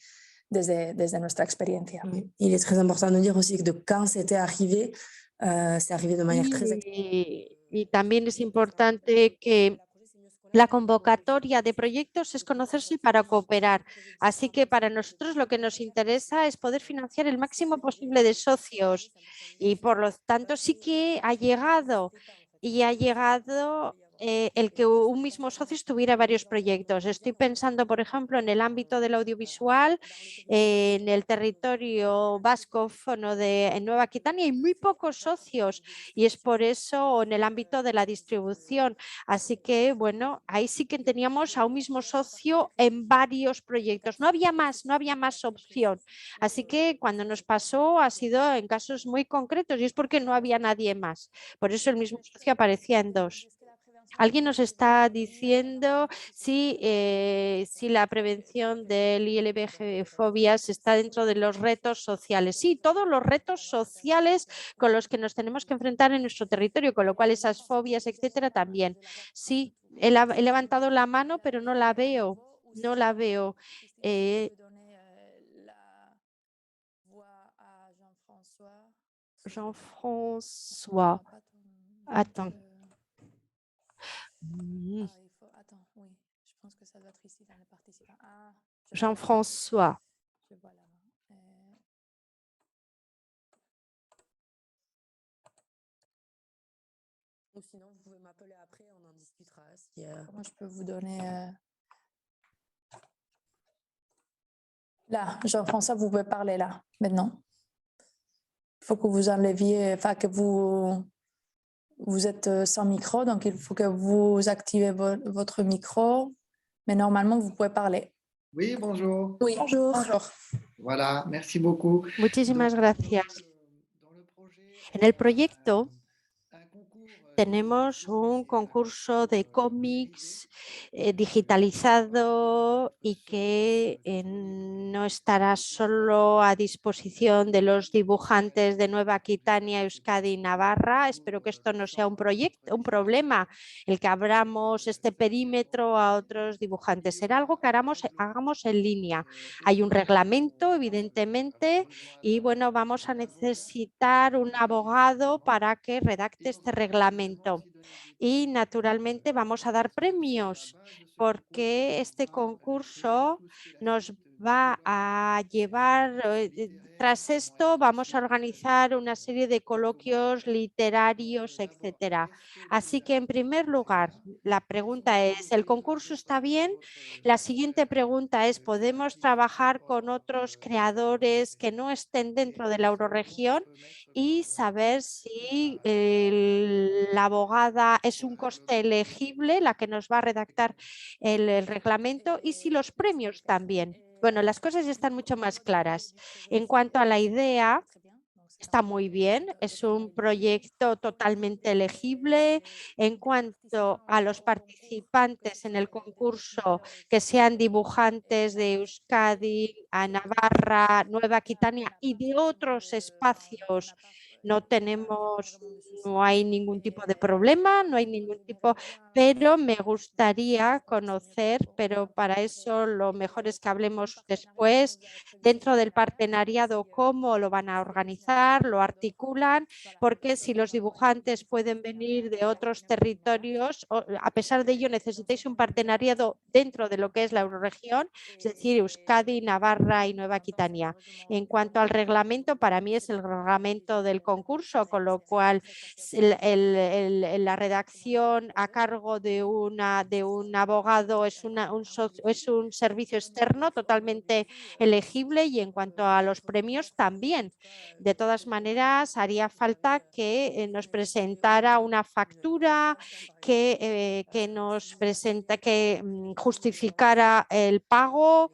nuestra experiencia. Il est très important de dire aussi que quand c'était arrivé, c'est arrivé de manière très Y también es importante que la convocatoria de proyectos es conocerse para cooperar. Así que para nosotros lo que nos interesa es poder financiar el máximo posible de socios y por lo tanto sí que ha llegado el que un mismo socio tuviera varios proyectos. Estoy pensando, por ejemplo, en el ámbito del audiovisual, en el territorio vascófono en Nueva Aquitania hay muy pocos socios y es por eso, o en el ámbito de la distribución. Así que, bueno, ahí sí que teníamos a un mismo socio en varios proyectos. No había más opción. Así que cuando nos pasó ha sido en casos muy concretos y es porque no había nadie más. Por eso el mismo socio aparecía en dos. Alguien nos está diciendo si la prevención del ILBG-fobias está dentro de los retos sociales. Sí, todos los retos sociales con los que nos tenemos que enfrentar en nuestro territorio, con lo cual esas fobias, etcétera, también. Sí, he levantado la mano, pero no la veo. No la veo. Jean-François. Attends. Jean-François. Ou sinon, vous pouvez m'appeler après, on en discutera. Comment je peux vous donner Là, Jean-François, vous pouvez parler là, maintenant. Il faut que vous enleviez, enfin que vous êtes sans micro, donc il faut que vous activez votre micro, mais normalement, vous pouvez parler. Oui, bonjour. Oui, bonjour. Voilà, merci beaucoup. Muchísimas gracias. En el proyecto tenemos un concurso de cómics digitalizado y que no estará solo a disposición de los dibujantes de Nueva Aquitania, Euskadi y Navarra. Espero que esto no sea un problema, el que abramos este perímetro a otros dibujantes. Será algo que hagamos en línea. Hay un reglamento, evidentemente, y bueno, vamos a necesitar un abogado para que redacte este reglamento. Y naturalmente vamos a dar premios porque este concurso nos va a llevar, tras esto vamos a organizar una serie de coloquios literarios, etcétera. Así que en primer lugar, la pregunta es, ¿el concurso está bien? La siguiente pregunta es, ¿podemos trabajar con otros creadores que no estén dentro de la eurorregión? Y saber si la abogada es un coste elegible, la que nos va a redactar el reglamento, y si los premios también. Bueno, las cosas ya están mucho más claras. En cuanto a la idea, está muy bien, es un proyecto totalmente elegible. En cuanto a los participantes en el concurso, que sean dibujantes de Euskadi, a Navarra, Nueva Aquitania y de otros espacios, no hay ningún tipo de problema, pero me gustaría conocer, pero para eso lo mejor es que hablemos después, dentro del partenariado, cómo lo van a organizar, lo articulan, porque si los dibujantes pueden venir de otros territorios, a pesar de ello necesitáis un partenariado dentro de lo que es la eurorregión, es decir, Euskadi, Navarra y Nueva Aquitania. En cuanto al reglamento, para mí es el reglamento del concurso, con lo cual la redacción a cargo de un abogado es un servicio externo totalmente elegible, y en cuanto a los premios también. De todas maneras, haría falta que nos presentara una factura que nos presenta, que justificara el pago.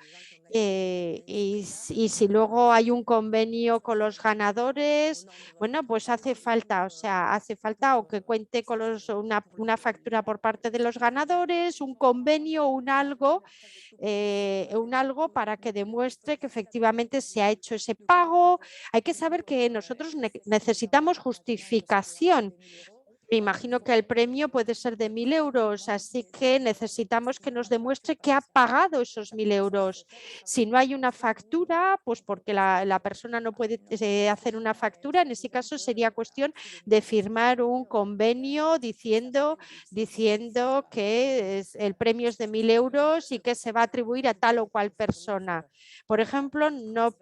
Y si luego hay un convenio con los ganadores, bueno, pues hace falta, hace falta o que cuente con una factura por parte de los ganadores, un convenio, un algo para que demuestre que efectivamente se ha hecho ese pago. Hay que saber que nosotros necesitamos justificación. Me imagino que el premio puede ser de 1.000 euros, así que necesitamos que nos demuestre que ha pagado esos 1.000 euros. Si no hay una factura, pues porque la persona no puede hacer una factura, en ese caso sería cuestión de firmar un convenio diciendo que el premio es de 1.000 euros y que se va a atribuir a tal o cual persona. Por ejemplo, no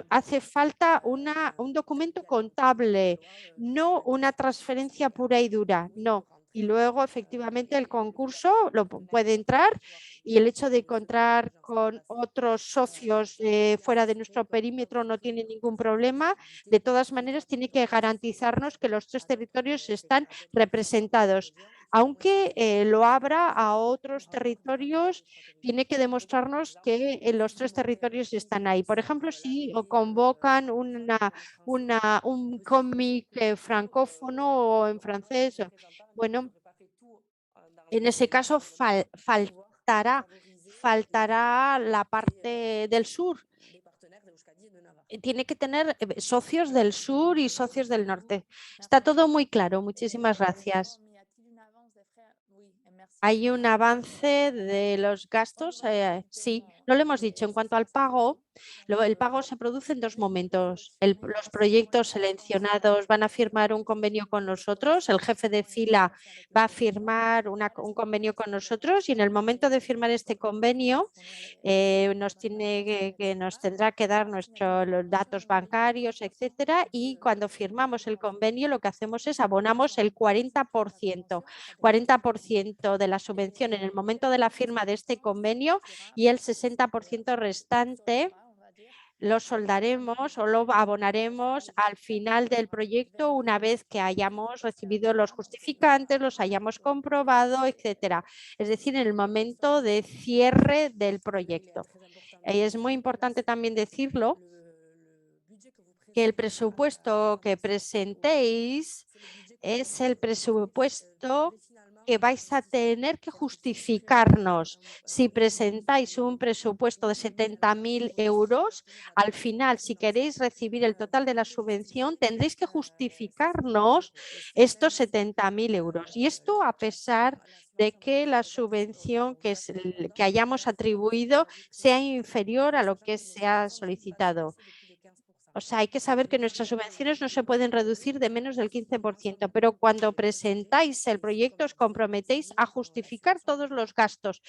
hace falta un documento contable, no una transferencia pura y dura, no. Y luego, efectivamente, el concurso puede entrar, y el hecho de encontrar con otros socios fuera de nuestro perímetro no tiene ningún problema. De todas maneras, tiene que garantizarnos que los 3 territorios están representados. Aunque lo abra a otros territorios, tiene que demostrarnos que los 3 territorios están ahí. Por ejemplo, si convocan un cómic francófono o en francés, bueno, en ese caso faltará la parte del sur. Tiene que tener socios del sur y socios del norte. Está todo muy claro. Muchísimas gracias. ¿Hay un avance de los gastos? Sí, no lo hemos dicho. En cuanto al pago, el pago se produce en 2 momentos. Los proyectos seleccionados van a firmar un convenio con nosotros. El jefe de fila va a firmar un convenio con nosotros, y en el momento de firmar este convenio nos tendrá que dar los datos bancarios, etcétera. Y cuando firmamos el convenio, lo que hacemos es abonamos el 40% de la subvención en el momento de la firma de este convenio, y el 60% restante lo soldaremos o lo abonaremos al final del proyecto, una vez que hayamos recibido los justificantes, los hayamos comprobado, etcétera. Es decir, en el momento de cierre del proyecto. Y es muy importante también decirlo, que el presupuesto que presentéis es el presupuesto que vais a tener que justificarnos. Si presentáis un presupuesto de 70.000 euros, al final, si queréis recibir el total de la subvención, tendréis que justificarnos estos 70.000 euros. Y esto a pesar de que la subvención que hayamos atribuido sea inferior a lo que se ha solicitado. O sea, hay que saber que nuestras subvenciones no se pueden reducir de menos del 15%, pero cuando presentáis el proyecto os comprometéis a justificar todos los gastos.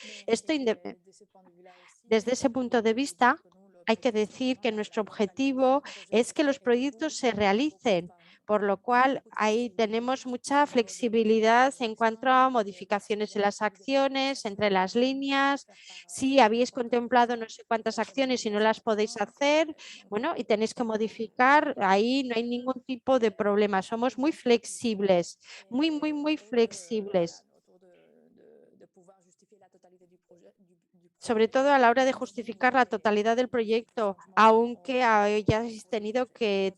Desde ese punto de vista, hay que decir que nuestro objetivo es que los proyectos se realicen, por lo cual ahí tenemos mucha flexibilidad en cuanto a modificaciones en las acciones, entre las líneas. Si habéis contemplado no sé cuántas acciones y no las podéis hacer, bueno, y tenéis que modificar, ahí no hay ningún tipo de problema. Somos muy flexibles, muy flexibles. Sobre todo a la hora de justificar la totalidad del proyecto, aunque hayáis tenido que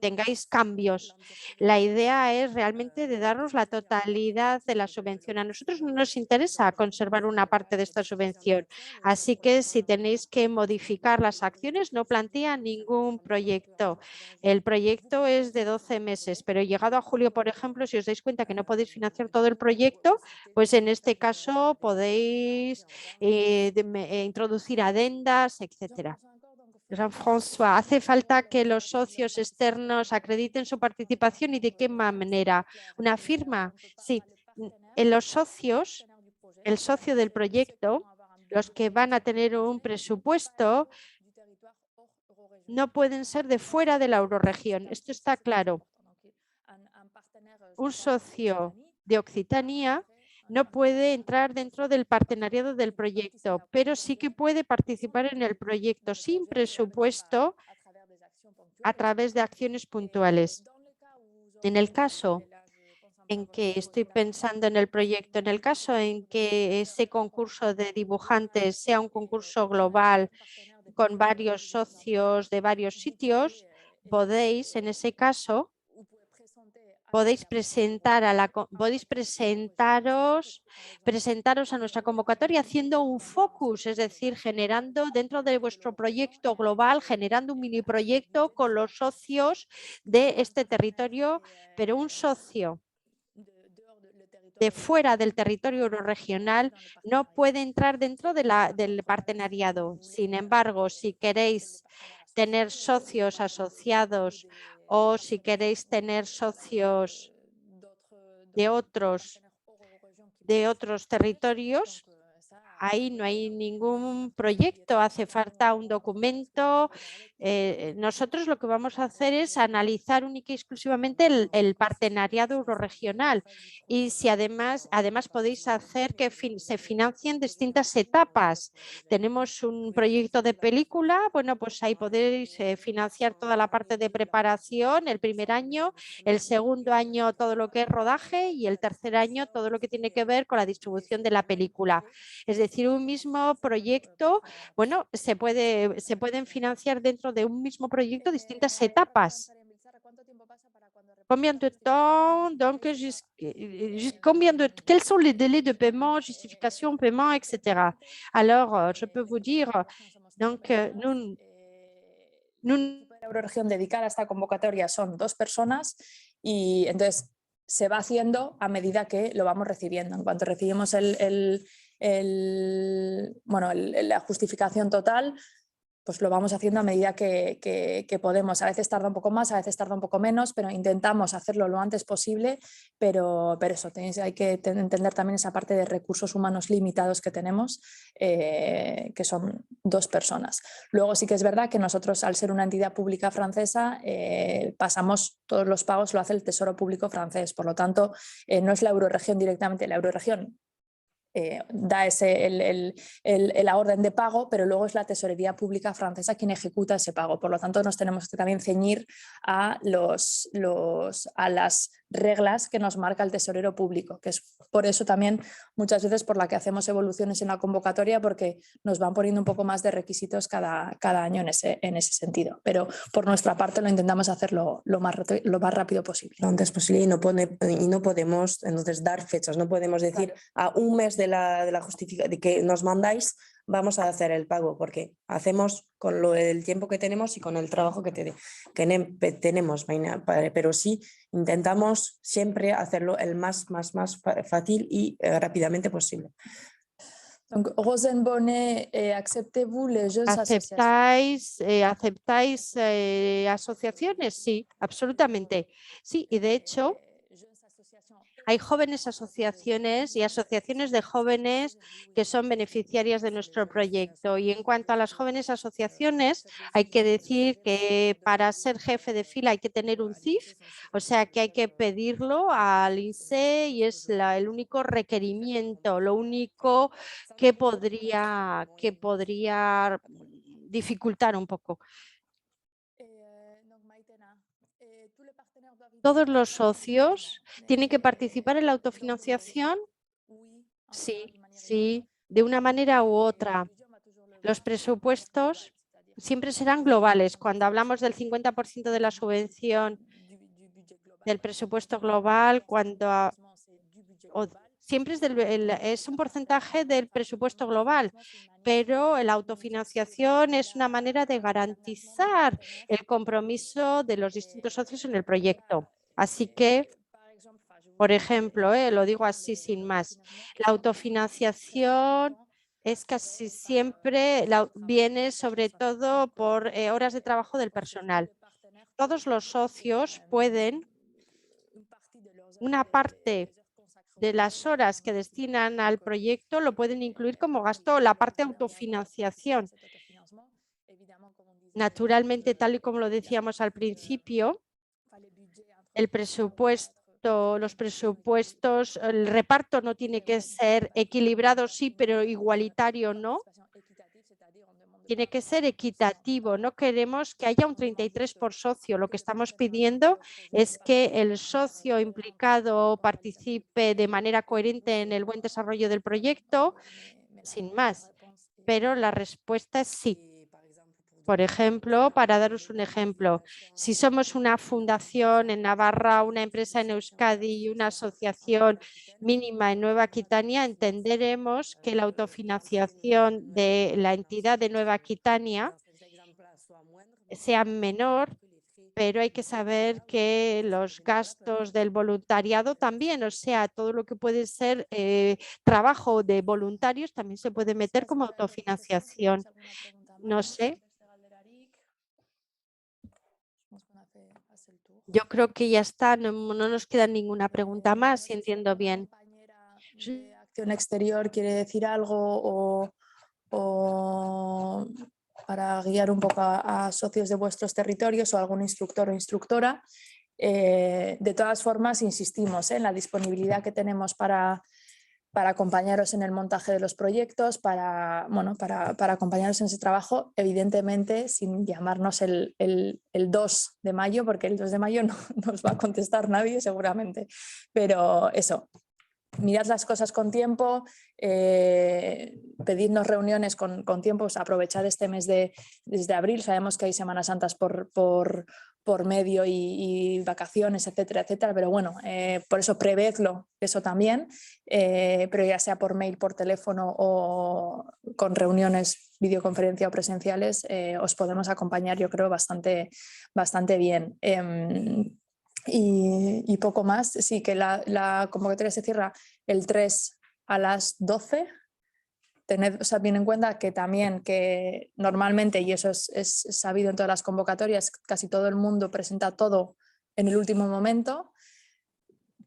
tengáis cambios. La idea es realmente de daros la totalidad de la subvención. A nosotros no nos interesa conservar una parte de esta subvención, así que si tenéis que modificar las acciones, no plantea ningún proyecto. El proyecto es de 12 meses, pero llegado a julio, por ejemplo, si os dais cuenta que no podéis financiar todo el proyecto, pues en este caso podéis introducir adendas, etcétera. Jean-François, ¿hace falta que los socios externos acrediten su participación y de qué manera? ¿Una firma? Sí, en los socios, el socio del proyecto, los que van a tener un presupuesto, no pueden ser de fuera de la eurorregión. Esto está claro. Un socio de Occitania no puede entrar dentro del partenariado del proyecto, pero sí que puede participar en el proyecto sin presupuesto a través de acciones puntuales. En el caso en que estoy pensando en el proyecto, en el caso en que ese concurso de dibujantes sea un concurso global con varios socios de varios sitios, podéis, en ese caso, podéis presentaros a nuestra convocatoria haciendo un focus, es decir, generando dentro de vuestro proyecto global, generando un mini proyecto con los socios de este territorio, pero un socio de fuera del territorio euroregional no puede entrar dentro del partenariado. Sin embargo, si queréis tener socios asociados o si queréis tener socios de otros territorios, ahí no hay ningún proyecto, hace falta un documento. Nosotros lo que vamos a hacer es analizar única y exclusivamente el partenariado euroregional y si además podéis hacer que se financien distintas etapas. Tenemos un proyecto de película, bueno, pues ahí podéis financiar toda la parte de preparación el primer año, el segundo año todo lo que es rodaje y el tercer año todo lo que tiene que ver con la distribución de la película. Es decir, un mismo proyecto, bueno, se pueden financiar dentro de un mismo proyecto distintas etapas. Combien de temps, donc, quels sont les délais de paiement, justification, paiement, etc. Alors, je peux vous dire, donc, La Euroregión dedicada a esta convocatoria son 2 personas y entonces se va haciendo a medida que lo vamos recibiendo. En cuanto recibimos la justificación total, pues lo vamos haciendo a medida que podemos. A veces tarda un poco más, a veces tarda un poco menos, pero intentamos hacerlo lo antes posible, pero eso, hay que entender también esa parte de recursos humanos limitados que tenemos, que son 2 personas. Luego sí que es verdad que nosotros, al ser una entidad pública francesa, pasamos todos los pagos, lo hace el Tesoro Público francés, por lo tanto, no es la Euroregión directamente, la Euroregión da la orden de pago, pero luego es la Tesorería Pública francesa quien ejecuta ese pago. Por lo tanto, nos tenemos que también ceñir a las reglas que nos marca el tesorero público, que es por eso también muchas veces por la que hacemos evoluciones en la convocatoria, porque nos van poniendo un poco más de requisitos cada año en ese sentido. Pero por nuestra parte lo intentamos hacerlo lo más rápido posible. Lo antes posible y no podemos entonces dar fechas, no podemos decir a un mes de la justificación de que nos mandáis vamos a hacer el pago, porque hacemos con el tiempo que tenemos y con el trabajo que tenemos, pero sí intentamos siempre hacerlo el más fácil y rápidamente posible. Donc, Rosenbonnet, ¿acceptez-vous les jeunes ¿Aceptáis asociaciones? Sí, absolutamente. Sí, y de hecho hay jóvenes asociaciones y asociaciones de jóvenes que son beneficiarias de nuestro proyecto. Y en cuanto a las jóvenes asociaciones, hay que decir que para ser jefe de fila hay que tener un CIF, o sea que hay que pedirlo al INSEE y es el único requerimiento, lo único que podría dificultar un poco. ¿Todos los socios tienen que participar en la autofinanciación? Sí, de una manera u otra. Los presupuestos siempre serán globales. Cuando hablamos del 50% de la subvención del presupuesto global, siempre es un porcentaje del presupuesto global, pero la autofinanciación es una manera de garantizar el compromiso de los distintos socios en el proyecto. Así que, por ejemplo, lo digo así sin más, la autofinanciación es casi siempre, viene sobre todo por horas de trabajo del personal. Todos los socios pueden, una parte de las horas que destinan al proyecto lo pueden incluir como gasto la parte autofinanciación. Naturalmente, tal y como lo decíamos al principio, el presupuesto, los presupuestos, el reparto no tiene que ser equilibrado, sí, pero igualitario no. Tiene que ser equitativo. No queremos que haya un 33 por socio. Lo que estamos pidiendo es que el socio implicado participe de manera coherente en el buen desarrollo del proyecto, sin más. Pero la respuesta es sí. Por ejemplo, para daros un ejemplo, si somos una fundación en Navarra, una empresa en Euskadi y una asociación mínima en Nueva Aquitania, entenderemos que la autofinanciación de la entidad de Nueva Aquitania sea menor, pero hay que saber que los gastos del voluntariado también, o sea, todo lo que puede ser trabajo de voluntarios también se puede meter como autofinanciación. No sé. Yo creo que ya está, no nos queda ninguna pregunta más, si entiendo bien. Acción Exterior quiere decir algo o para guiar un poco a socios de vuestros territorios o algún instructor o instructora. De todas formas, insistimos en la disponibilidad que tenemos para acompañaros en el montaje de los proyectos, para acompañaros en ese trabajo, evidentemente sin llamarnos el 2 de mayo, porque el 2 de mayo no nos va a contestar nadie seguramente, pero eso, mirad las cosas con tiempo, pedidnos reuniones con tiempo, aprovechad este mes desde abril, sabemos que hay Semanas Santas por medio y vacaciones, etcétera, etcétera, pero bueno, por eso prevedlo, eso también, pero ya sea por mail, por teléfono o con reuniones, videoconferencia o presenciales, os podemos acompañar, yo creo, bastante bien. Y poco más, sí que la convocatoria se cierra el 3 a las 12. Tened bien en cuenta que también que normalmente, y eso es sabido en todas las convocatorias, casi todo el mundo presenta todo en el último momento.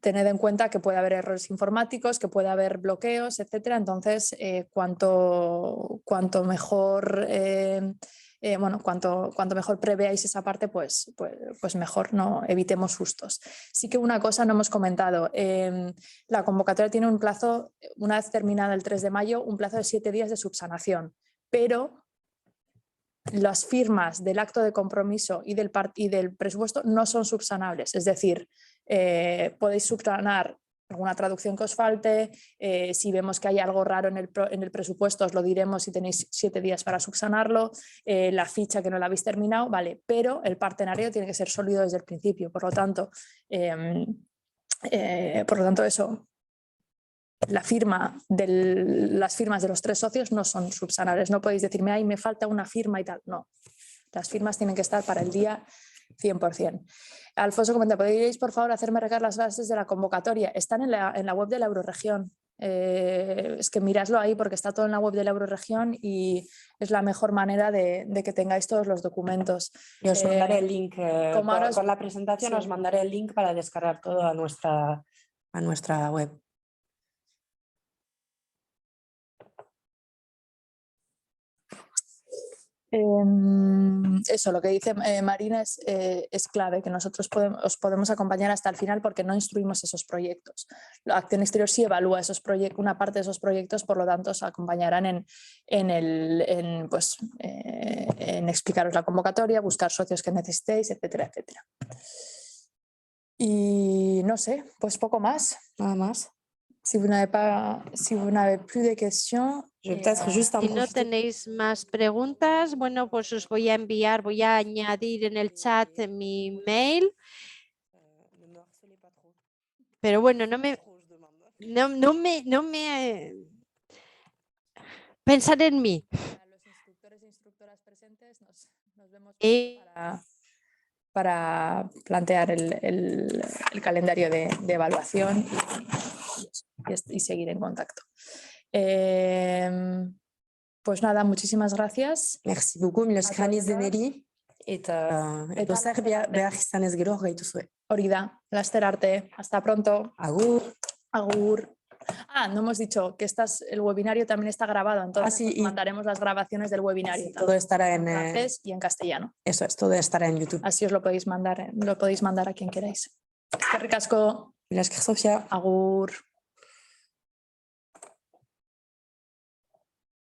Tened en cuenta que puede haber errores informáticos, que puede haber bloqueos, etcétera. Entonces, cuanto mejor... cuanto mejor preveáis esa parte, pues mejor, no evitemos sustos. Sí que una cosa no hemos comentado, la convocatoria tiene un plazo, una vez terminada el 3 de mayo, un plazo de 7 días de subsanación, pero las firmas del acto de compromiso y del presupuesto no son subsanables, es decir, podéis subsanar alguna traducción que os falte, si vemos que hay algo raro en el presupuesto os lo diremos si tenéis 7 días para subsanarlo, la ficha que no la habéis terminado, vale, pero el partenario tiene que ser sólido desde el principio, por lo tanto eso, las firmas de los 3 socios no son subsanables, no podéis decirme, ay, me falta una firma y tal, no, las firmas tienen que estar para el día 100%. Alfonso comenta, ¿podríais por favor hacerme regar las bases de la convocatoria? Están en la web de la Euroregión. Es que miradlo ahí porque está todo en la web de la Euroregión y es la mejor manera de que tengáis todos los documentos. Y os mandaré el link, con la presentación sí. os mandaré el link para descargar todo a nuestra web. Eso, lo que dice Marina es clave, que nosotros os podemos acompañar hasta el final porque no instruimos esos proyectos. La Acción Exterior sí evalúa esos proyectos, una parte de esos proyectos, por lo tanto os acompañarán en explicaros la convocatoria, buscar socios que necesitéis, etcétera, etcétera. Y no sé, pues poco más, nada más. Si vous n'avez plus de questions, Je vais peut-être juste en si no profiter. tenéis más preguntas, bueno, pues os voy a añadir en el chat mi mail. Pero bueno, no me pensar en mí. a los instructores e instructoras presentes nos vemos para plantear el calendario de evaluación y seguir en contacto. Pues nada, muchísimas gracias. Merci beaucoup, mila esker deneri. Eta zer behar izanez gero gaitu zuen. Hori da, laster arte. Hasta pronto. Agur. Agur. Ah, no hemos dicho que el webinario también está grabado, entonces sí, os y- mandaremos las grabaciones del webinario. Sí, todo estará en francés y en castellano. eso es, todo estará en YouTube. Así os lo podéis mandar a quien queráis. Eskerrik asko, Mila esker, Sofía. agur.